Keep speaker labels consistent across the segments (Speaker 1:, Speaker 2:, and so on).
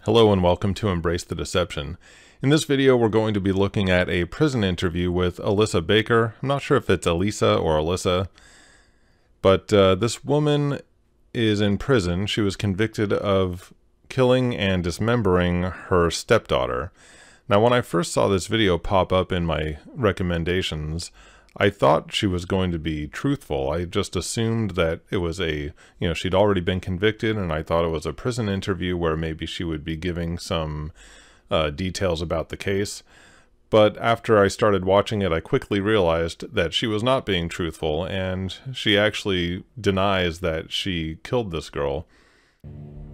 Speaker 1: Hello and welcome to Embrace the Deception. In this video we're going to be looking at a prison interview with Elisa Baker. I'm not sure if it's Elisa or Alyssa, but this woman is in prison. She was convicted of killing and dismembering her stepdaughter. Now when I first saw this video pop up in my recommendations, I thought she was going to be truthful. I just assumed that it was she'd already been convicted, and I thought it was a prison interview where maybe she would be giving some details about the case. But after I started watching it, I quickly realized that she was not being truthful, and she actually denies that she killed this girl.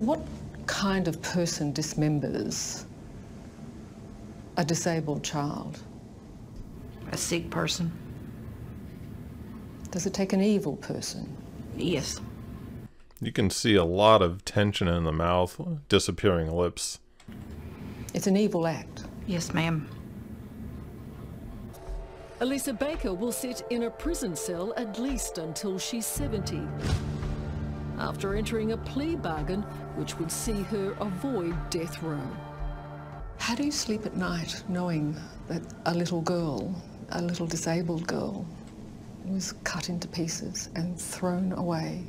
Speaker 2: What kind of person dismembers a disabled child?
Speaker 3: A sick person.
Speaker 2: Does it take an evil person?
Speaker 3: Yes.
Speaker 1: You can see a lot of tension in the mouth, disappearing lips.
Speaker 2: It's an evil act.
Speaker 3: Yes, ma'am.
Speaker 4: Elisa Baker will sit in a prison cell at least until she's 70. After entering a plea bargain which would see her avoid death row.
Speaker 2: How do you sleep at night knowing that a little girl, a little disabled girl, was cut into pieces and thrown away?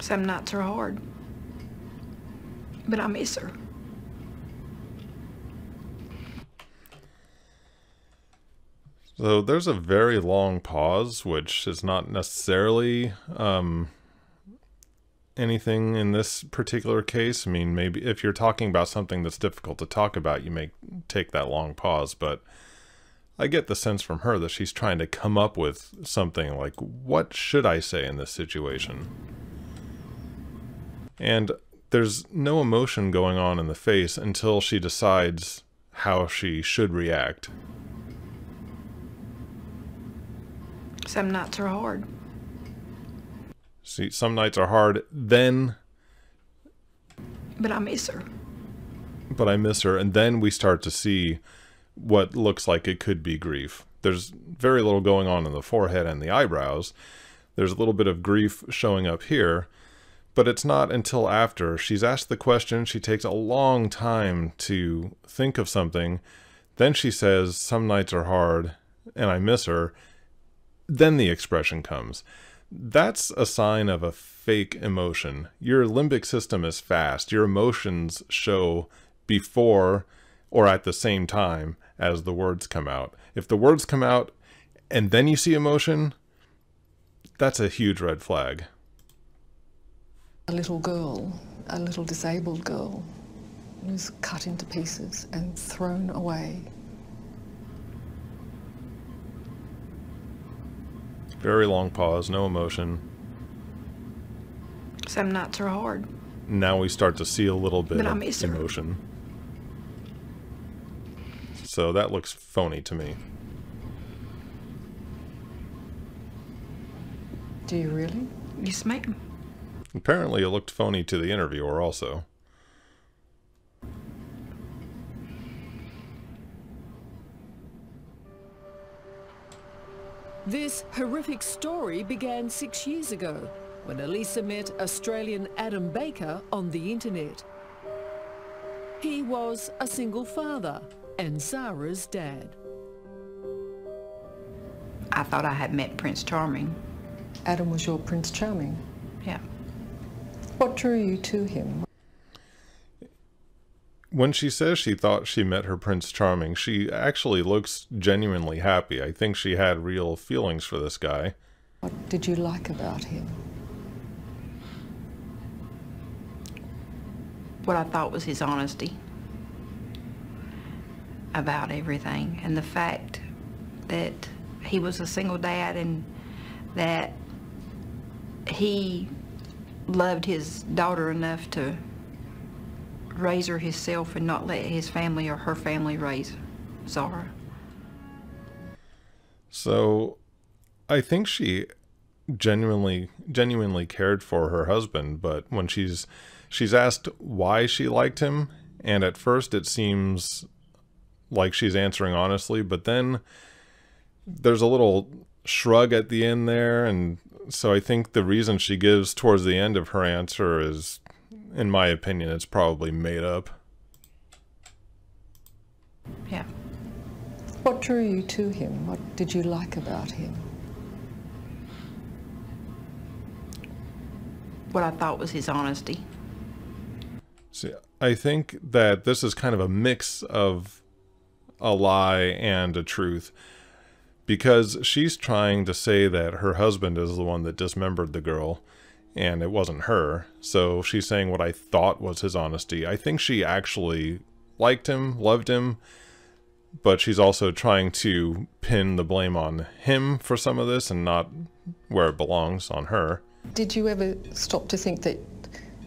Speaker 3: Some nights are hard, but I miss her.
Speaker 1: So there's a very long pause, which is not necessarily anything in this particular case. I mean, maybe if you're talking about something that's difficult to talk about, you may take that long pause, but I get the sense from her that she's trying to come up with something like, what should I say in this situation? And there's no emotion going on in the face until she decides how she should react.
Speaker 3: Some nights are hard.
Speaker 1: See, some nights are hard, then...
Speaker 3: But I miss her.
Speaker 1: But I miss her, and then we start to see what looks like it could be grief. There's very little going on in the forehead and the eyebrows. There's a little bit of grief showing up here, but it's not until after she's asked the question, she takes a long time to think of something, then she says, some nights are hard, and I miss her, then the expression comes. That's a sign of a fake emotion. Your limbic system is fast. Your emotions show before or at the same time as the words come out. If the words come out and then you see emotion, that's a huge red flag.
Speaker 2: A little girl, a little disabled girl, was cut into pieces and thrown away.
Speaker 1: Very long pause, no emotion.
Speaker 3: Some nights are hard.
Speaker 1: Now we start to see a little bit
Speaker 3: But I
Speaker 1: of
Speaker 3: miss her.
Speaker 1: emotion. So that looks phony to me.
Speaker 2: Do you really?
Speaker 3: Yes, ma'am.
Speaker 1: Apparently it looked phony to the interviewer also.
Speaker 4: This horrific story began 6 years ago when Elisa met Australian Adam Baker on the internet. He was a single father and Zahra's dad.
Speaker 3: I thought I had met Prince Charming.
Speaker 2: Adam was your Prince Charming.
Speaker 3: Yeah.
Speaker 2: What drew you to him?
Speaker 1: When she says she thought she met her Prince Charming, she actually looks genuinely happy. I think she had real feelings for this guy.
Speaker 2: What did you like about him?
Speaker 3: What I thought was his honesty about everything, and the fact that he was a single dad and that he loved his daughter enough to raise her himself and not let his family or her family raise Zahra.
Speaker 1: So I think she genuinely cared for her husband, but when she's asked why she liked him, and at first it seems like she's answering honestly, but then there's a little shrug at the end there, and so I think the reason she gives towards the end of her answer is, in my opinion, it's probably made up.
Speaker 3: Yeah.
Speaker 2: What drew you to him? What did you like about him?
Speaker 3: What I thought was his honesty.
Speaker 1: See, I think that this is kind of a mix of a lie and a truth, because she's trying to say that her husband is the one that dismembered the girl and it wasn't her. So she's saying what I thought was his honesty. I think she actually liked him, loved him, but she's also trying to pin the blame on him for some of this and not where it belongs, on her.
Speaker 2: Did you ever stop to think that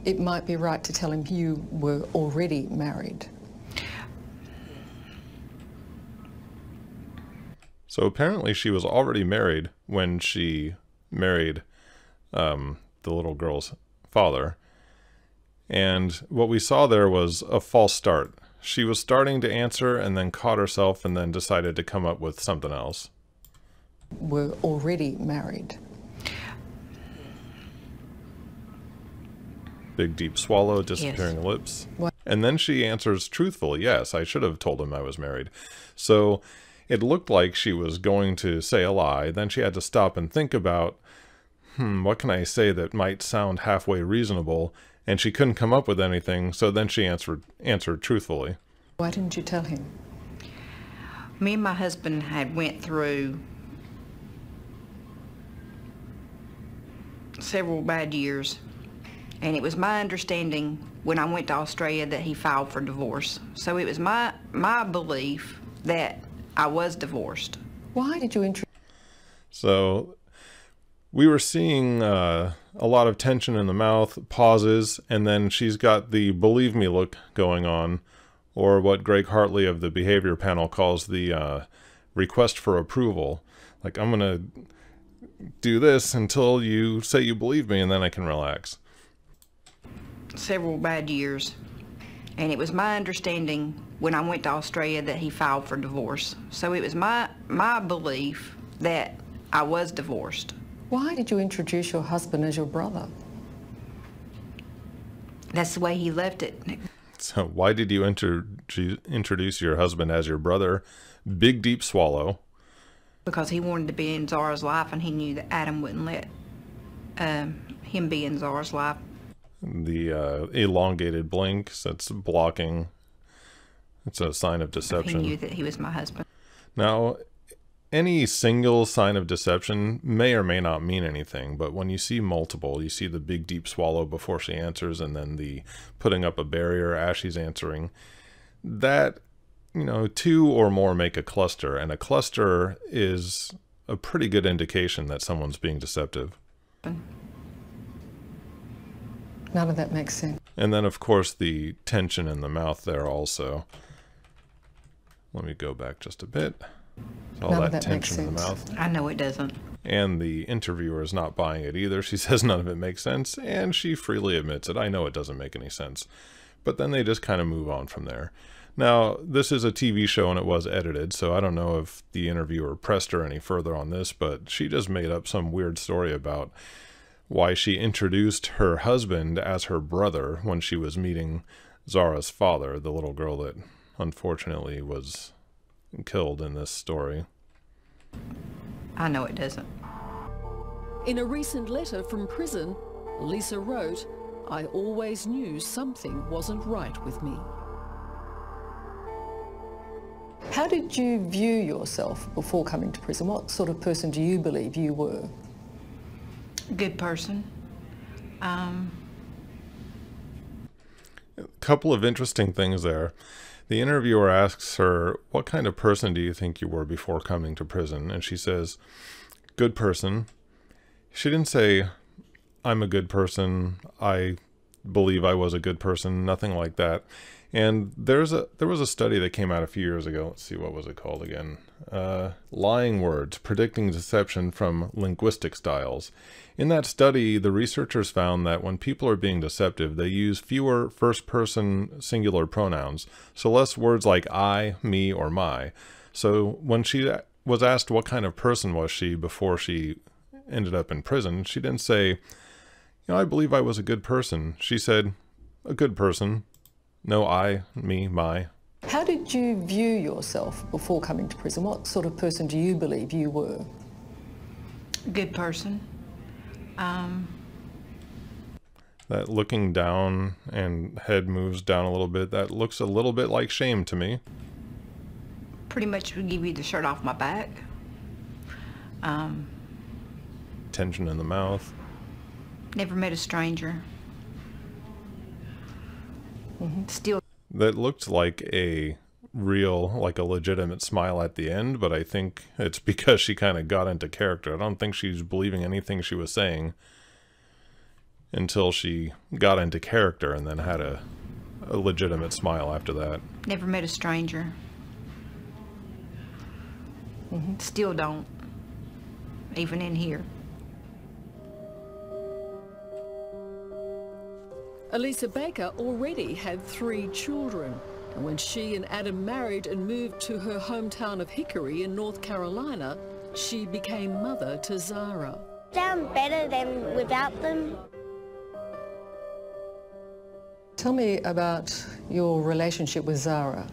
Speaker 2: it might be right to tell him you were already married?
Speaker 1: So apparently she was already married when she married the little girl's father. And what we saw there was a false start. She was starting to answer and then caught herself and then decided to come up with something else.
Speaker 2: Were already married.
Speaker 1: Big deep swallow, disappearing
Speaker 3: Yes.
Speaker 1: lips.
Speaker 2: What?
Speaker 1: And then she answers truthfully, yes, I should have told him I was married. So it looked like she was going to say a lie. Then she had to stop and think about, what can I say that might sound halfway reasonable? And she couldn't come up with anything, so then she answered truthfully.
Speaker 2: Why didn't you tell him?
Speaker 3: Me and my husband had went through several bad years, and it was my understanding when I went to Australia that he filed for divorce. So it was my belief that I was divorced.
Speaker 2: Why did you introduce?
Speaker 1: So we were seeing a lot of tension in the mouth, pauses, and then she's got the believe me look going on, or what Greg Hartley of the behavior panel calls the request for approval. Like, I'm going to do this until you say you believe me, and then I can relax.
Speaker 3: Several bad years, and it was my understanding when I went to Australia that he filed for divorce. So it was my belief that I was divorced.
Speaker 2: Why did you introduce your husband as your brother?
Speaker 3: That's the way he left it.
Speaker 1: So why did you introduce your husband as your brother? Big deep swallow.
Speaker 3: Because he wanted to be in Zahra's life, and he knew that Adam wouldn't let him be in Zahra's life.
Speaker 1: The elongated blink, that's blocking. It's a sign of deception.
Speaker 3: He knew that he was my husband.
Speaker 1: Now, any single sign of deception may or may not mean anything, but when you see multiple, you see the big deep swallow before she answers, and then the putting up a barrier as she's answering, that, you know, two or more make a cluster, and a cluster is a pretty good indication that someone's being deceptive.
Speaker 2: None of that makes sense.
Speaker 1: And then, of course, the tension in the mouth there also. Let me go back just a bit. All
Speaker 2: None of
Speaker 1: that
Speaker 2: that makes
Speaker 1: tension in the
Speaker 2: sense.
Speaker 1: mouth.
Speaker 3: I know it doesn't.
Speaker 1: And the interviewer is not buying it either. She says none of it makes sense, and she freely admits it. I know it doesn't make any sense. But then they just kind of move on from there. Now, this is a TV show and it was edited, so I don't know if the interviewer pressed her any further on this, but she just made up some weird story about why she introduced her husband as her brother when she was meeting Zahra's father, the little girl that unfortunately was killed in this story.
Speaker 3: I know it doesn't.
Speaker 4: In a recent letter from prison, Elisa wrote, "I always knew something wasn't right with me."
Speaker 2: How did you view yourself before coming to prison? What sort of person do you believe you were?
Speaker 3: Good person.
Speaker 1: A couple of interesting things there. The interviewer asks her, what kind of person do you think you were before coming to prison? And she says, good person. She didn't say, I'm a good person, I believe I was a good person, nothing like that. And there was a study that came out a few years ago. Let's see, what was it called again? Lying Words, Predicting Deception from Linguistic Styles. In that study, the researchers found that when people are being deceptive, they use fewer first-person singular pronouns, so less words like I, me, or my. So when was asked what kind of person was she before she ended up in prison, she didn't say, I believe I was a good person. She said, a good person. No I, me, my.
Speaker 2: How did you view yourself before coming to prison? What sort of person do you believe you were?
Speaker 3: Good person.
Speaker 1: That looking down and head moves down a little bit, that looks a little bit like shame to me.
Speaker 3: Pretty much would give you the shirt off my back.
Speaker 1: Tension in the mouth.
Speaker 3: Never met a stranger. Still.
Speaker 1: That looked like a real, like a legitimate smile at the end, but I think it's because she kind of got into character. I don't think she's believing anything she was saying until she got into character and then had a legitimate smile after that.
Speaker 3: Never met a stranger. Still don't, even in here.
Speaker 4: Elisa Baker already had 3 children, and when she and Adam married and moved to her hometown of Hickory in North Carolina, she became mother to Zahra.
Speaker 5: Sound better than without them.
Speaker 2: Tell me about your relationship with Zahra.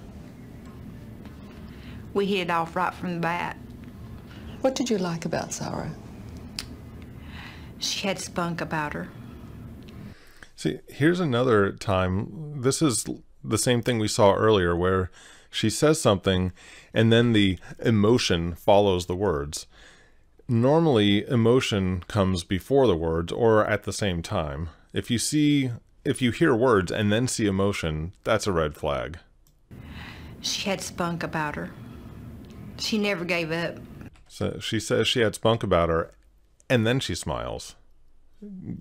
Speaker 3: We hit it off right from the bat.
Speaker 2: What did you like about Zahra?
Speaker 3: She had spunk about her.
Speaker 1: See, here's another time. This is the same thing we saw earlier where she says something and then the emotion follows the words. Normally, emotion comes before the words or at the same time. If you hear words and then see emotion, that's a red flag.
Speaker 3: She had spunk about her. She never gave up.
Speaker 1: So she says she had spunk about her and then she smiles.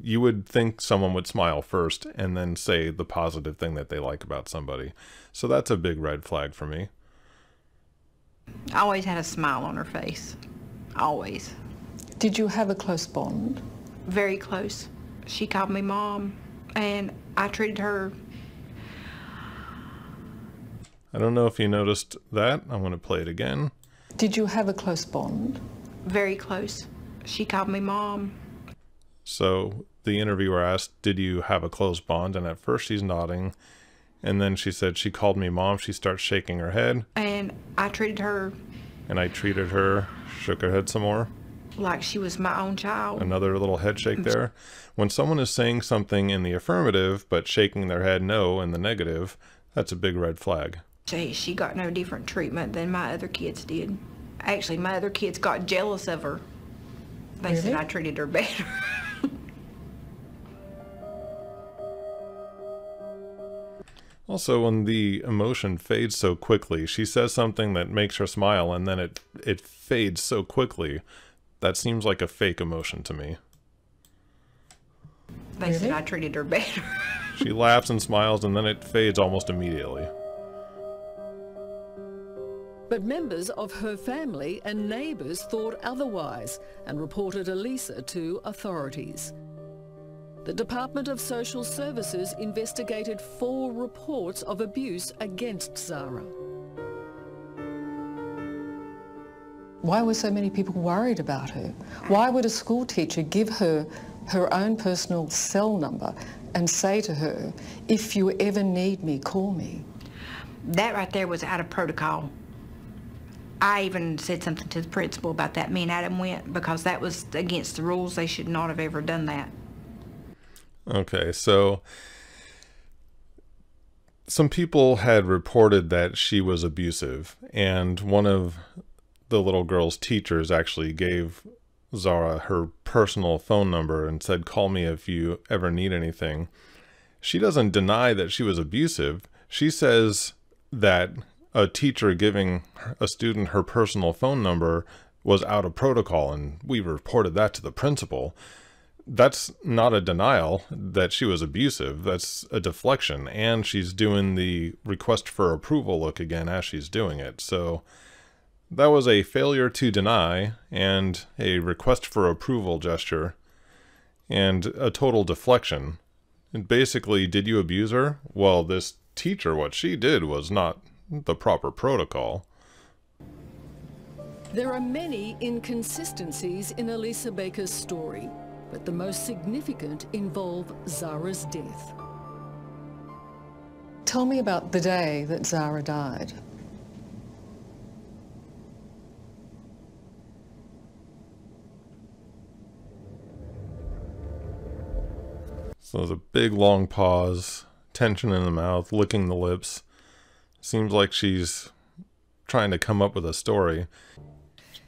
Speaker 1: You would think someone would smile first and then say the positive thing that they like about somebody. So that's a big red flag for me.
Speaker 3: Always had a smile on her face. Always.
Speaker 2: Did you have a close bond?
Speaker 3: Very close. She called me Mom, and I treated her.
Speaker 1: I don't know if you noticed that. I'm going to play it again.
Speaker 2: Did you have a close bond?
Speaker 3: Very close. She called me Mom.
Speaker 1: So the interviewer asked, did you have a close bond? And at first she's nodding. And then she said, she called me Mom. She starts shaking her head.
Speaker 3: And I treated her.
Speaker 1: And I treated her, shook her head some more.
Speaker 3: Like she was my own child.
Speaker 1: Another little head shake there. When someone is saying something in the affirmative, but shaking their head no in the negative, that's a big red flag.
Speaker 3: She got no different treatment than my other kids did. Actually, my other kids got jealous of her. They said I treated her better.
Speaker 1: Also, when the emotion fades so quickly, she says something that makes her smile and then it fades so quickly. That seems like a fake emotion to me.
Speaker 3: They said I treated her better.
Speaker 1: She laughs and smiles and then it fades almost immediately.
Speaker 4: But members of her family and neighbours thought otherwise and reported Elisa to authorities. The Department of Social Services investigated 4 reports of abuse against Zahra.
Speaker 2: Why were so many people worried about her? Why would a school teacher give her her own personal cell number and say to her, if you ever need me, call me?
Speaker 3: That right there was out of protocol. I even said something to the principal about that. Me and Adam went because that was against the rules. They should not have ever done that.
Speaker 1: Okay, so some people had reported that she was abusive, and one of the little girl's teachers actually gave Zahra her personal phone number and said, call me if you ever need anything. She doesn't deny that she was abusive. She says that a teacher giving a student her personal phone number was out of protocol, and we reported that to the principal. That's not a denial that she was abusive. That's a deflection, and she's doing the request for approval look again as she's doing it. So that was a failure to deny and a request for approval gesture and a total deflection. And basically, did you abuse her? Well, this teacher, what she did was not the proper protocol.
Speaker 4: There are many inconsistencies in Elisa Baker's story, but the most significant involve Zahra's death.
Speaker 2: Tell me about the day that Zahra died.
Speaker 1: So there's a big long pause, tension in the mouth, licking the lips. Seems like she's trying to come up with a story.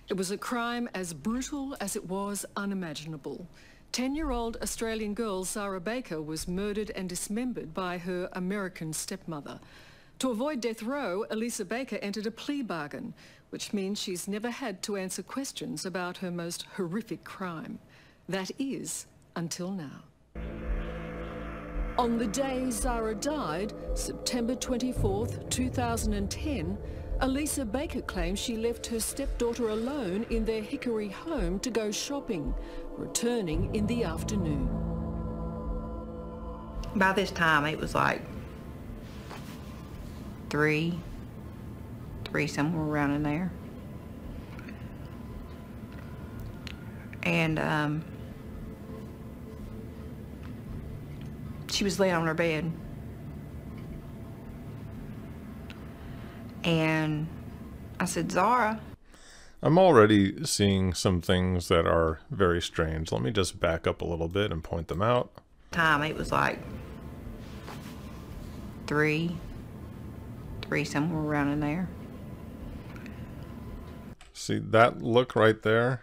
Speaker 4: It was a crime as brutal as it was unimaginable. 10-year-old Australian girl Zahra Baker was murdered and dismembered by her American stepmother. To avoid death row, Elisa Baker entered a plea bargain, which means she's never had to answer questions about her most horrific crime. That is, until now. On the day Zahra died, September 24th, 2010, Elisa Baker claims she left her stepdaughter alone in their Hickory home to go shopping, returning in the afternoon.
Speaker 3: By this time, it was like three, somewhere around in there. And she was laying on her bed. And I said, Zahra.
Speaker 1: I'm already seeing some things that are very strange. Let me just back up a little bit and point them out.
Speaker 3: It was like three, somewhere around in there.
Speaker 1: See that look right there?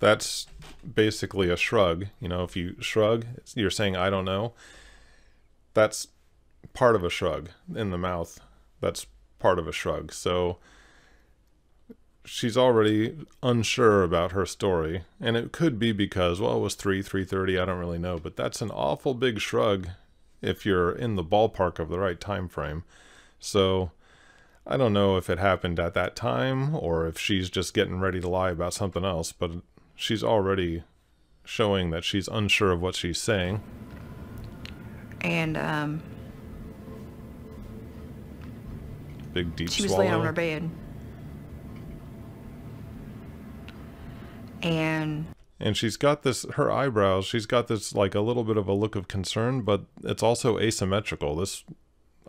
Speaker 1: That's basically a shrug. You know, if you shrug, you're saying, I don't know. That's part of a shrug in the mouth. That's part of a shrug. So she's already unsure about her story. And it could be because, well, it was 3:30, I don't really know. But that's an awful big shrug if you're in the ballpark of the right time frame. So I don't know if it happened at that time or if she's just getting ready to lie about something else. But she's already showing that she's unsure of what she's saying.
Speaker 3: And
Speaker 1: big deep
Speaker 3: she was
Speaker 1: swallow.
Speaker 3: laying on her bed. And
Speaker 1: she's got this, her eyebrows, she's got this like a little bit of a look of concern, but it's also asymmetrical. This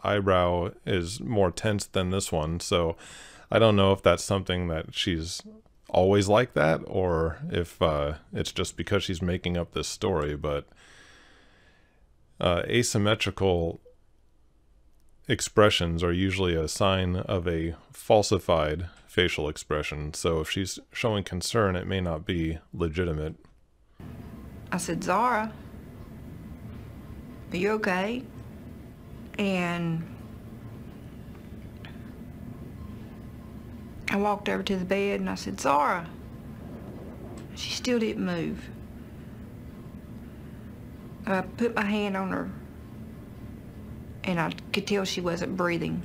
Speaker 1: eyebrow is more tense than this one. So I don't know if that's something that she's always like that or if it's just because she's making up this story. But asymmetrical expressions are usually a sign of a falsified facial expression. So if she's showing concern, it may not be legitimate.
Speaker 3: I said, Zahra, are you okay? And I walked over to the bed and I said, Zahra. She still didn't move. I put my hand on her and I could tell she wasn't breathing.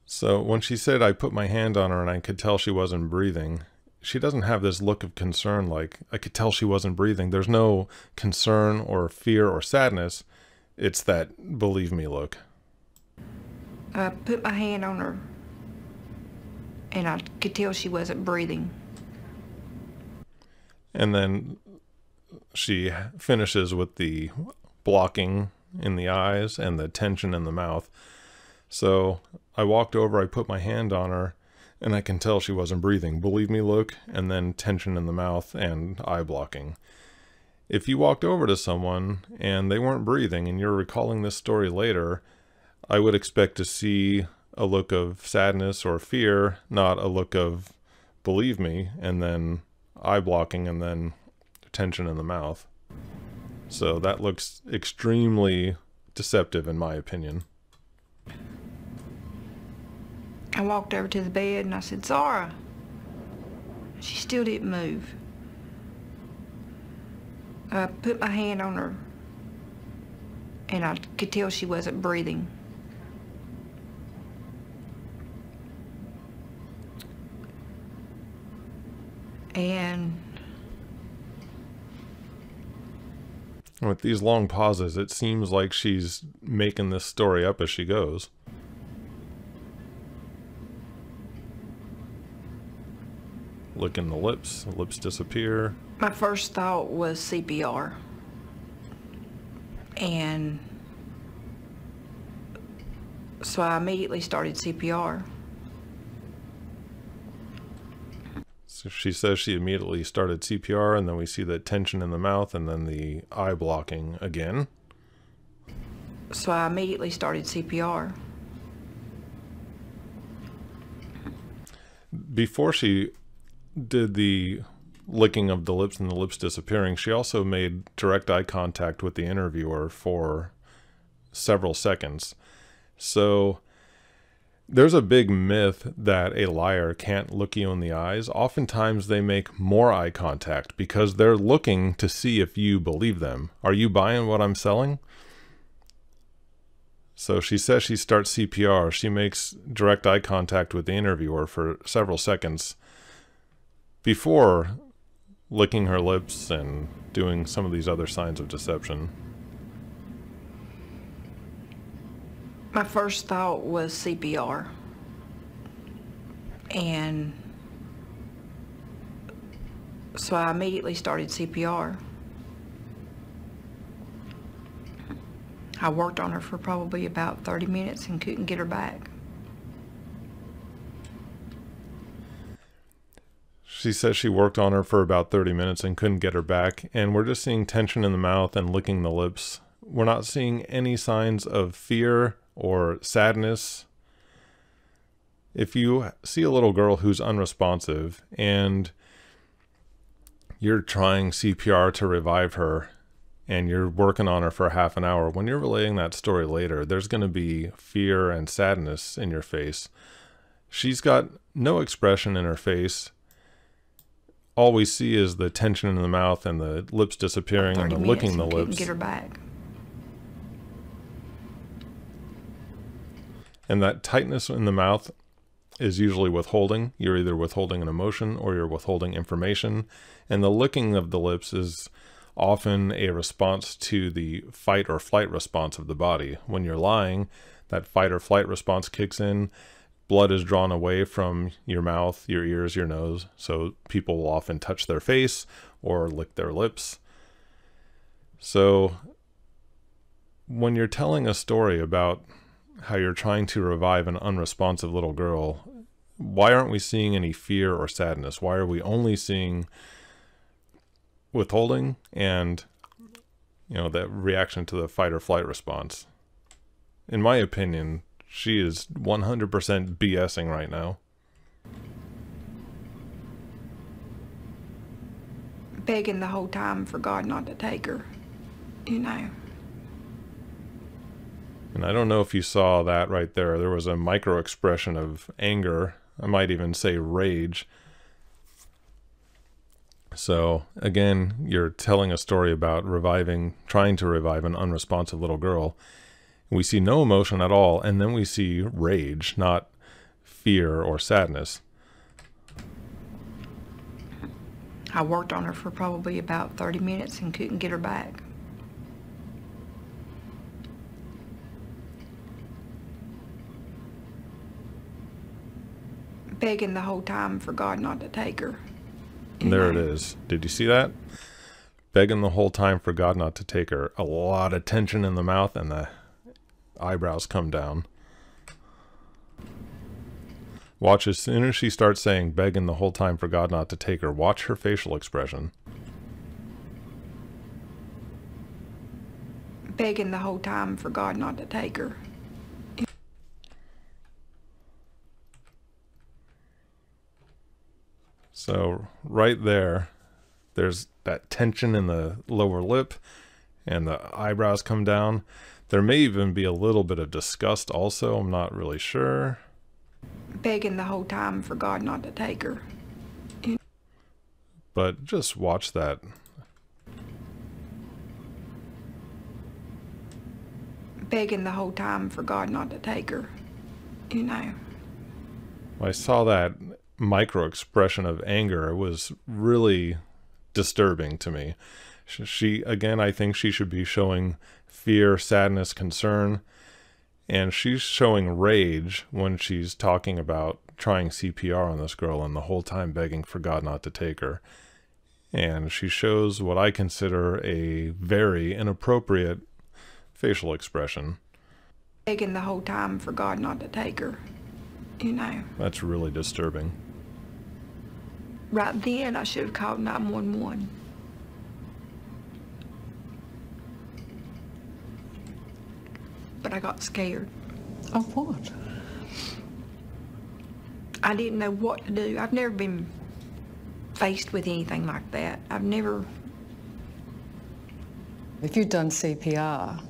Speaker 1: So when she said I put my hand on her and I could tell she wasn't breathing, she doesn't have this look of concern like I could tell she wasn't breathing. There's no concern or fear or sadness. It's that believe me look.
Speaker 3: I put my hand on her and I could tell she wasn't breathing.
Speaker 1: And then she finishes with the blocking in the eyes and the tension in the mouth. So I walked over, I put my hand on her, and I can tell she wasn't breathing. Believe me look, and then tension in the mouth and eye blocking. If you walked over to someone and they weren't breathing and you're recalling this story later, I would expect to see a look of sadness or fear, not a look of believe me, and then eye blocking and then tension in the mouth. So that looks extremely deceptive in my opinion.
Speaker 3: I walked over to the bed and I said, Zahra. She still didn't move. I put my hand on her and I could tell she wasn't breathing. And
Speaker 1: With these long pauses, it seems like she's making this story up as she goes. Licking the lips disappear.
Speaker 3: My first thought was CPR. And so I immediately started CPR.
Speaker 1: So she says she immediately started CPR, and then we see the tension in the mouth and then the eye blocking again.
Speaker 3: So I immediately started CPR.
Speaker 1: Before she did the licking of the lips and the lips disappearing, she also made direct eye contact with the interviewer for several seconds. So there's a big myth that a liar can't look you in the eyes. Oftentimes they make more eye contact because they're looking to see if you believe them. Are you buying what I'm selling? So she says she starts CPR. She makes direct eye contact with the interviewer for several seconds before licking her lips and doing some of these other signs of deception.
Speaker 3: My first thought was CPR. And so I immediately started CPR. I worked on her for probably about 30 minutes and couldn't get her back.
Speaker 1: She says she worked on her for about 30 minutes and couldn't get her back, and we're just seeing tension in the mouth and licking the lips. We're not seeing any signs of fear or sadness. If you see a little girl who's unresponsive and you're trying CPR to revive her and you're working on her for half an hour, when you're relaying that story later, there's going to be fear and sadness in your face. She's got no expression in her face. All we see is the tension in the mouth and the lips disappearing and the licking the lips.
Speaker 3: Couldn't get her back.
Speaker 1: And that tightness in the mouth is usually withholding. You're either withholding an emotion or you're withholding information. And the licking of the lips is often a response to the fight or flight response of the body. When you're lying, that fight or flight response kicks in. Blood is drawn away from your mouth, your ears, your nose. So people will often touch their face or lick their lips. So when you're telling a story about how you're trying to revive an unresponsive little girl, why aren't we seeing any fear or sadness? Why are we only seeing withholding and, that reaction to the fight or flight response? In my opinion, she is 100% BSing right now.
Speaker 3: Begging the whole time for God not to take her,
Speaker 1: And I don't know if you saw that right there. There was a micro expression of anger. I might even say rage. So again, you're telling a story about trying to revive an unresponsive little girl. We see no emotion at all, and then we see rage, not fear or sadness.
Speaker 3: I worked on her for probably about 30 minutes and couldn't get her back. Begging the whole time for God not to take her.
Speaker 1: And there it is. Did you see that? Begging the whole time for God not to take her. A lot of tension in the mouth and the eyebrows come down. Watch, as soon as she starts saying begging the whole time for God not to take her, watch her facial expression.
Speaker 3: Begging the whole time for God not to take her.
Speaker 1: So right there, there's that tension in the lower lip and the eyebrows come down. There may even be a little bit of disgust also. I'm not really sure.
Speaker 3: Begging the whole time for God not to take her.
Speaker 1: But just watch that.
Speaker 3: Begging the whole time for God not to take her.
Speaker 1: I saw that micro expression of anger. It was really disturbing to me. She, again, I think she should be showing fear, sadness, concern, and she's showing rage when she's talking about trying CPR on this girl and the whole time begging for God not to take her. And she shows what I consider a very inappropriate facial expression.
Speaker 3: Begging the whole time for God not to take her, you know.
Speaker 1: That's really disturbing.
Speaker 3: Right then, I should have called 911. But I got scared.
Speaker 2: Of what?
Speaker 3: I didn't know what to do. I've never been faced with anything like that. I've never...
Speaker 2: If you'd done CPR,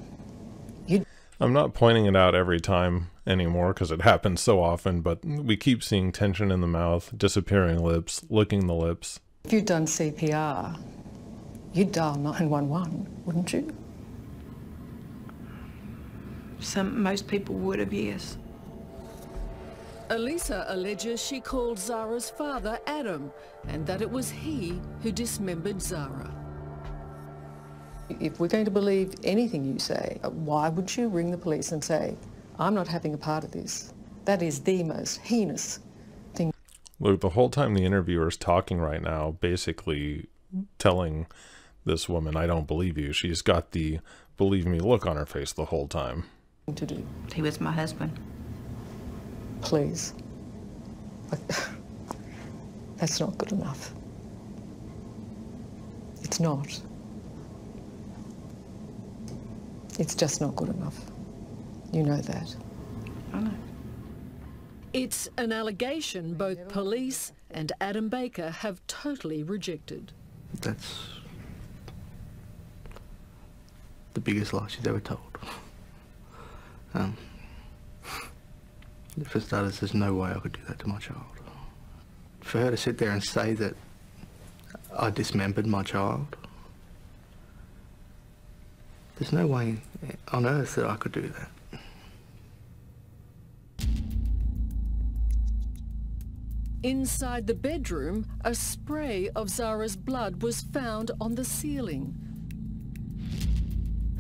Speaker 2: you'd...
Speaker 1: I'm not pointing it out every time anymore because it happens so often, but we keep seeing tension in the mouth, disappearing lips, licking the lips.
Speaker 2: If you'd done CPR, you'd dial 911, wouldn't you?
Speaker 3: Most people would have, yes.
Speaker 4: Elisa alleges she called Zahra's father Adam, and that it was he who dismembered Zahra.
Speaker 2: If we're going to believe anything you say, why would you ring the police and say, I'm not having a part of this? That is the most heinous thing.
Speaker 1: Look, the whole time the interviewer's talking right now, basically telling this woman, I don't believe you. She's got the believe me look on her face the whole time.
Speaker 2: To do.
Speaker 3: He was my husband.
Speaker 2: Please. That's not good enough. It's not. It's just not good enough. You know that.
Speaker 3: I know.
Speaker 4: It's an allegation both police and Adam Baker have totally rejected.
Speaker 6: That's the biggest lie she's ever told. For starters, there's no way I could do that to my child. For her to sit there and say that I dismembered my child, there's no way on earth that I could do that.
Speaker 4: Inside the bedroom, a spray of Zahra's blood was found on the ceiling.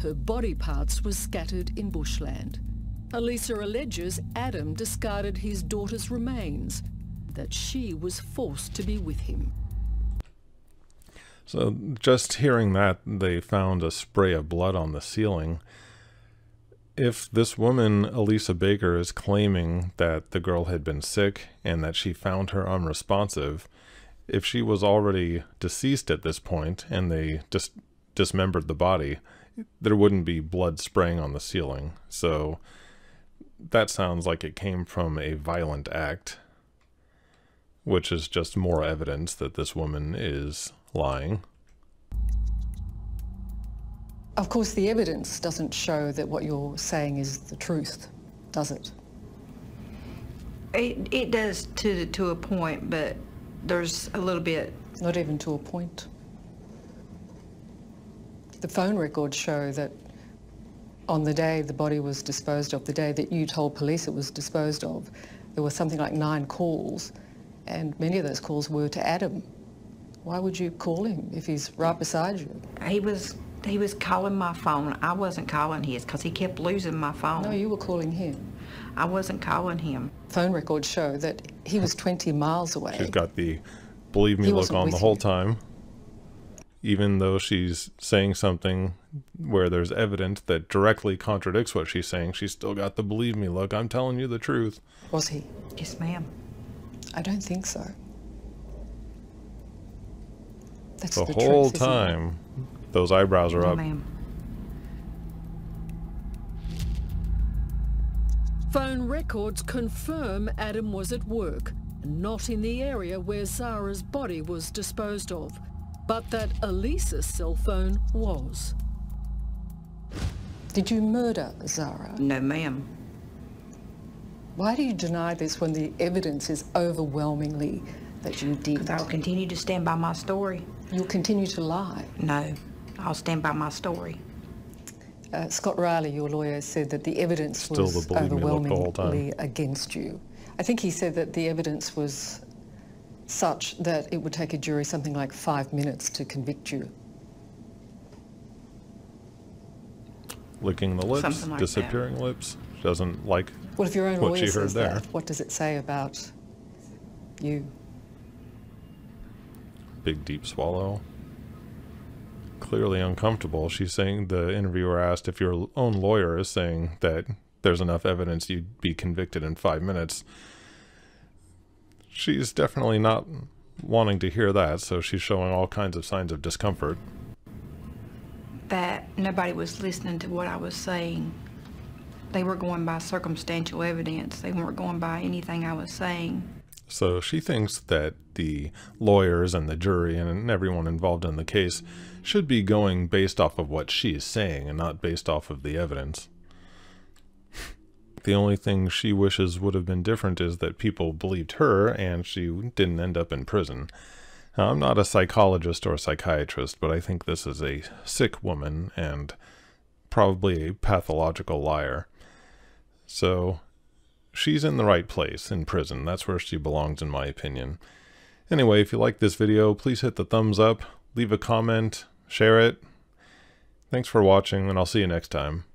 Speaker 4: Her body parts were scattered in bushland. Elisa alleges Adam discarded his daughter's remains, that she was forced to be with him.
Speaker 1: So just hearing that they found a spray of blood on the ceiling, if this woman, Elisa Baker, is claiming that the girl had been sick and that she found her unresponsive, if she was already deceased at this point and they just dismembered the body, there wouldn't be blood spraying on the ceiling. So that sounds like it came from a violent act, which is just more evidence that this woman is lying.
Speaker 2: Of course, the evidence doesn't show that what you're saying is the truth, does it?
Speaker 3: It does to a point, but there's a little bit.
Speaker 2: Not even to a point. The phone records show that on the day the body was disposed of, the day that you told police it was disposed of, there was something like 9 calls, and many of those calls were to Adam. Why would you call him if he's right beside you?
Speaker 3: He was calling my phone. I wasn't calling his because he kept losing my phone.
Speaker 2: No, you were calling him.
Speaker 3: I wasn't calling him.
Speaker 2: Phone records show that he was 20 miles away.
Speaker 1: She's got the believe me look on the whole time. Even though she's saying something where there's evidence that directly contradicts what she's saying, she's still got the believe me look. I'm telling you the truth.
Speaker 2: Was he?
Speaker 3: Yes, ma'am.
Speaker 2: I don't think so. That's
Speaker 1: The
Speaker 2: the
Speaker 1: whole
Speaker 2: truth, isn't it?
Speaker 1: time, those eyebrows are
Speaker 3: No,
Speaker 1: up.
Speaker 3: ma'am.
Speaker 4: Phone records confirm Adam was at work, not in the area where Zahra's body was disposed of, but that Elisa's cell phone was.
Speaker 2: Did you murder Zahra?
Speaker 3: No, ma'am.
Speaker 2: Why do you deny this when the evidence is overwhelmingly that you did?
Speaker 3: Because I'll continue to stand by my story.
Speaker 2: You'll continue to lie.
Speaker 3: No, I'll stand by my story.
Speaker 2: Scott Riley, your lawyer, said that the evidence
Speaker 1: Still
Speaker 2: was
Speaker 1: the believe me look the whole time.
Speaker 2: overwhelmingly against you. I think he said that the evidence was such that it would take a jury something like 5 minutes to convict you.
Speaker 1: licking the lips,
Speaker 3: Something like
Speaker 1: disappearing lips. She doesn't like
Speaker 2: Well, if your own
Speaker 1: what
Speaker 2: lawyer
Speaker 1: she heard
Speaker 2: says
Speaker 1: there.
Speaker 2: that, what does it say about you?
Speaker 1: Big deep swallow. Clearly uncomfortable. She's saying, the interviewer asked if your own lawyer is saying that there's enough evidence you'd be convicted in 5 minutes. She's definitely not wanting to hear that, so she's showing all kinds of signs of discomfort.
Speaker 3: That nobody was listening to what I was saying. They were going by circumstantial evidence. They weren't going by anything I was saying.
Speaker 1: So she thinks that the lawyers and the jury and everyone involved in the case should be going based off of what she is saying and not based off of the evidence. The only thing she wishes would have been different is that people believed her and she didn't end up in prison. Now, I'm not a psychologist or a psychiatrist, but I think this is a sick woman and probably a pathological liar. So she's in the right place, in prison. That's where she belongs, in my opinion. Anyway, if you like this video, please hit the thumbs up, leave a comment, share it. Thanks for watching, and I'll see you next time.